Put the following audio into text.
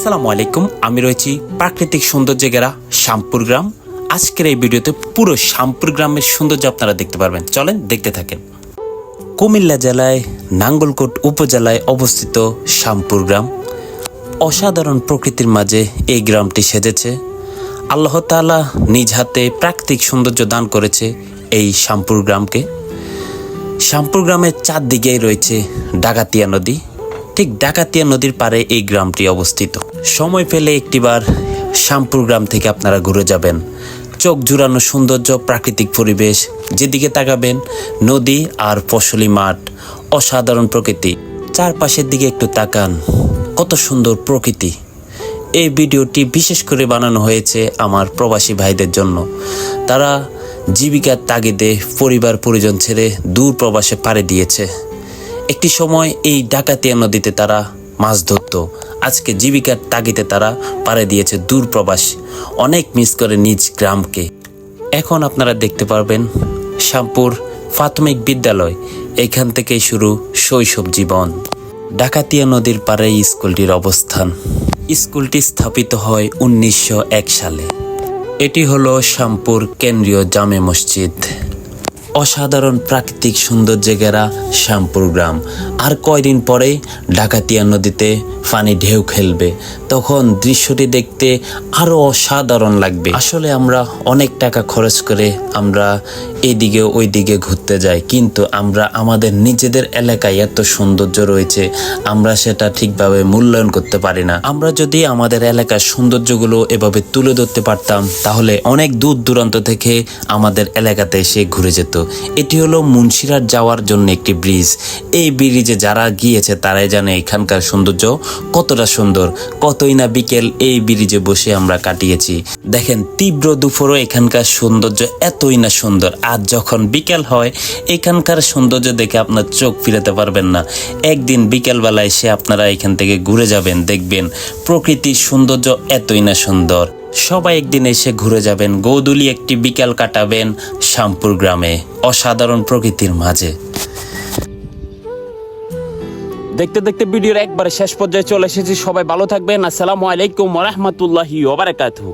আসসালামু আলাইকুম। আমি রয়েছি প্রাকৃতিক সৌন্দর্যে ঘেরা শ্যামপুর গ্রাম। আজকের এই ভিডিওতে পুরো শ্যামপুর গ্রামের সৌন্দর্য আপনারা দেখতে পারবেন। চলেন দেখতে থাকেন। কুমিল্লা জেলায় নাঙ্গলকোট উপজেলায় অবস্থিত শ্যামপুর গ্রাম। অসাধারণ প্রকৃতির মাঝে এই গ্রামটি সেজেছে। আল্লাহ তাআলা নিজ হাতে প্রাকৃতিক সৌন্দর্য দান করেছে এই শ্যামপুর গ্রামকে। শ্যামপুর গ্রামের চারদিকেই রয়েছে ডাকাতিয়া নদী। ঠিক ডাকাতিয়া নদীর পাড়ে এই গ্রামটি অবস্থিত। সময় পেলে একটিবার শ্যামপুর গ্রাম থেকে আপনারা ঘুরে যাবেন। চোখ জুড়ানো সৌন্দর্য, প্রাকৃতিক পরিবেশ, যেদিকে তাকাবেন নদী আর ফসলি মাঠ, অসাধারণ প্রকৃতি। চারপাশের দিকে একটু তাকান, কত সুন্দর প্রকৃতি। এই ভিডিওটি বিশেষ করে বানানো হয়েছে আমার প্রবাসী ভাইদের জন্য। তারা জীবিকার তাগিদে পরিবার পরিজন ছেড়ে দূর প্রবাসে পাড়ি দিয়েছে। একটি সময় এই ডাকাতিয়া নদীতে তারা মাছ ধরত। আজকে জীবিকার তাগিদে তারা পাড়ি দিয়েছে দূর প্রবাস। অনেক মিস করে নিজ গ্রামকে। এখন আপনারা দেখতে পারবেন শ্যামপুর প্রাথমিক বিদ্যালয়। এখান থেকেই শুরু শৈশব জীবন। ডাকাতিয়া নদীর পাড়ে স্কুলটির অবস্থান। স্কুলটি স্থাপিত হয় 1901 সালে। এটি হলো শ্যামপুর কেন্দ্রীয় জামে মসজিদ। অসাধারণ প্রাকৃতিক সৌন্দর্যে ঘেরা শ্যামপুর গ্রাম। আর কয়দিন পরেই ডাকাতিয়া নদীতে পানি ঢেউ খেলবে, তখন দৃশ্যটি দেখতে আরো অসাধারণ লাগবে। আসলে আমরা অনেক টাকা খরচ করে আমরা এইদিকে ওই দিকে ঘুরতে যাই, কিন্তু আমরা আমাদের নিজেদের এলাকায় এত সৌন্দর্য রয়েছে, আমরা সেটা ঠিকভাবে মূল্যায়ন করতে পারি না। আমরা যদি আমাদের এলাকার সৌন্দর্যগুলো এভাবে তুলে ধরতে পারতাম, তাহলে অনেক দূর দূরান্ত থেকে আমাদের এলাকাতে এসে ঘুরে যেত। এটি হলো মুন্সিরহাট যাওয়ার জন্য একটি ব্রিজ। এই ব্রিজে যারা গিয়েছে তারাই জানে এখানকার সৌন্দর্য কতটা সুন্দর। কতই না বিকেল এই ব্রিজে বসে আমরা কাটিয়েছি। দেখেন, তীব্র দুপুরও এখানকার সৌন্দর্য এতই না সুন্দর। আর যখন বিকেল হয়, এখানকার সৌন্দর্য দেখে আপনার চোখ ফিরাতে পারবেন না। একদিন বিকেলবেলায় এসে আপনারা এখান থেকে ঘুরে যাবেন, দেখবেন প্রকৃতির সৌন্দর্য এতই না সুন্দর। সবাই একদিন এসে ঘুরে যাবেন, গোধূলি একটি বিকেল কাটাবেন শ্যামপুর গ্রামে অসাধারণ প্রকৃতির মাঝে। দেখতে দেখতে ভিডিওর একবারে শেষ পর্যায়ে চলে এসেছি। সবাই ভালো থাকবেন। আসসালামু আলাইকুম ওয়া রাহমাতুল্লাহি ওয়া বারাকাতুহু।